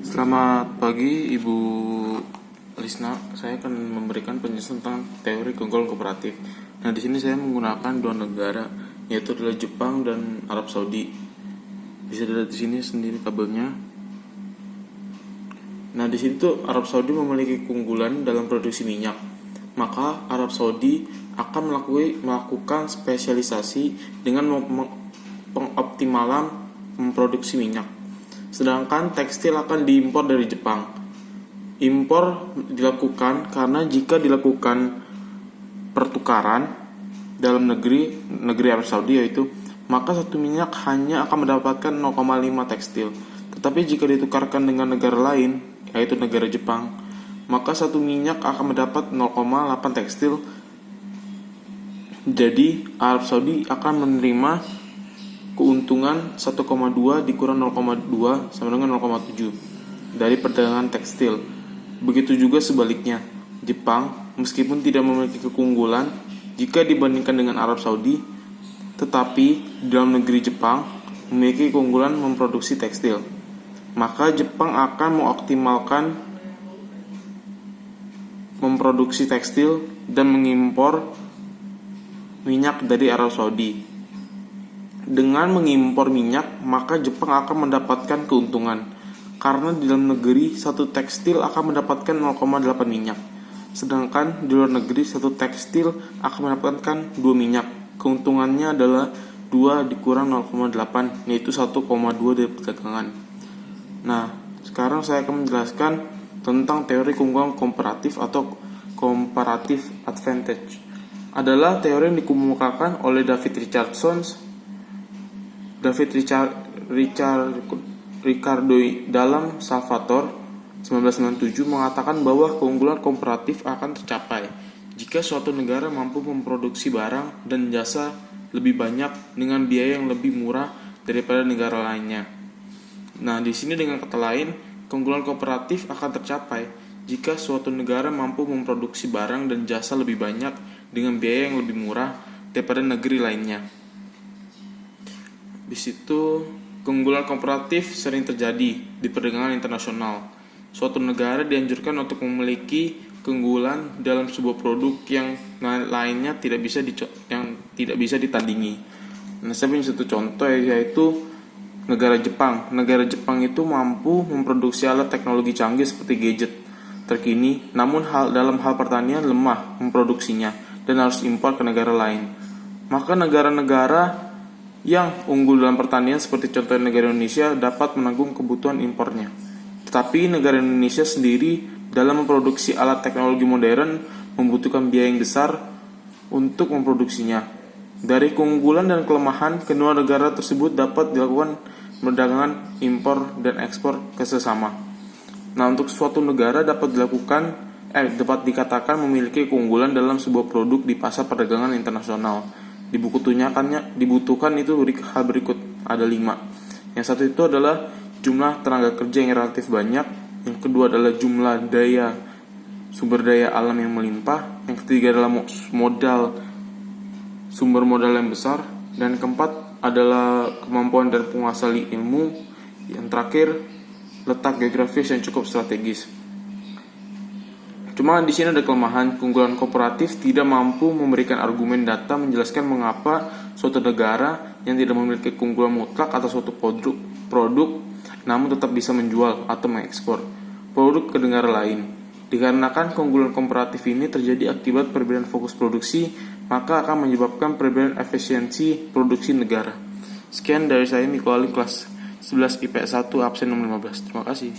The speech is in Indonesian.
Selamat pagi Ibu Lisna. Saya akan memberikan penjelasan tentang teori keunggulan kooperatif. Nah, di sini saya menggunakan dua negara, yaitu adalah Jepang dan Arab Saudi. Bisa dilihat di sini sendiri tabelnya. Nah, di situ Arab Saudi memiliki keunggulan dalam produksi minyak. Maka Arab Saudi akan melakukan spesialisasi dengan pengoptimalan memproduksi minyak. Sedangkan tekstil akan diimpor dari Jepang. Impor dilakukan karena jika dilakukan pertukaran dalam negeri Arab Saudi yaitu, maka satu minyak hanya akan mendapatkan 0,5 tekstil. Tetapi jika ditukarkan dengan negara lain, yaitu negara Jepang, maka satu minyak akan mendapat 0,8 tekstil. Jadi Arab Saudi akan menerima keuntungan 1,2 dikurang 0,2 sama dengan 0,7 dari perdagangan tekstil. Begitu juga sebaliknya, Jepang meskipun tidak memiliki keunggulan jika dibandingkan dengan Arab Saudi, tetapi di dalam negeri Jepang memiliki keunggulan memproduksi tekstil. Maka Jepang akan mengoptimalkan memproduksi tekstil dan mengimpor minyak dari Arab Saudi. Dengan mengimpor minyak, maka Jepang akan mendapatkan keuntungan karena di dalam negeri satu tekstil akan mendapatkan 0,8 minyak, sedangkan di luar negeri satu tekstil akan mendapatkan 2 minyak. Keuntungannya adalah 2 dikurang 0,8, yaitu 1,2 dari perdagangan. Nah, sekarang saya akan menjelaskan tentang teori keunggulan komparatif atau comparative advantage. Adalah teori yang dikemukakan oleh David Ricardo dalam Salvatore 1997 mengatakan bahwa keunggulan komparatif akan tercapai jika suatu negara mampu memproduksi barang dan jasa lebih banyak dengan biaya yang lebih murah daripada negara lainnya. Nah, di sini dengan kata lain, keunggulan kooperatif akan tercapai jika suatu negara mampu memproduksi barang dan jasa lebih banyak dengan biaya yang lebih murah daripada negeri lainnya. Di situ keunggulan komparatif sering terjadi di perdagangan internasional. Suatu negara dianjurkan untuk memiliki keunggulan dalam sebuah produk yang lainnya tidak bisa ditandingi. Nah, saya punya satu contoh yaitu negara Jepang. Negara Jepang itu mampu memproduksi alat teknologi canggih seperti gadget terkini, namun dalam hal pertanian lemah memproduksinya dan harus impor ke negara lain. Maka negara-negara yang unggul dalam pertanian seperti contohnya negara Indonesia dapat menanggung kebutuhan impornya. Tetapi negara Indonesia sendiri dalam memproduksi alat teknologi modern membutuhkan biaya yang besar untuk memproduksinya. Dari keunggulan dan kelemahan kedua negara tersebut dapat dilakukan perdagangan impor dan ekspor ke sesama. Nah, untuk suatu negara dapat dikatakan memiliki keunggulan dalam sebuah produk di pasar perdagangan internasional. Dibutuhkan itu hal berikut, ada 5. Yang satu itu adalah jumlah tenaga kerja yang relatif banyak. Yang kedua adalah jumlah sumber daya alam yang melimpah. Yang ketiga adalah sumber modal yang besar. Dan keempat adalah kemampuan dan penguasaan ilmu. Yang terakhir, letak geografis yang cukup strategis. Cuma di sini ada kelemahan. Keunggulan kooperatif tidak mampu memberikan argumen data menjelaskan mengapa suatu negara yang tidak memiliki keunggulan mutlak atas suatu produk namun tetap bisa menjual atau mengekspor produk ke negara lain. Dikarenakan keunggulan komparatif ini terjadi akibat perbedaan fokus produksi, maka akan menyebabkan perbedaan efisiensi produksi negara. Sekian dari saya, Miko Ali, kelas 11 IPS 1 absen nomor 15. Terima kasih.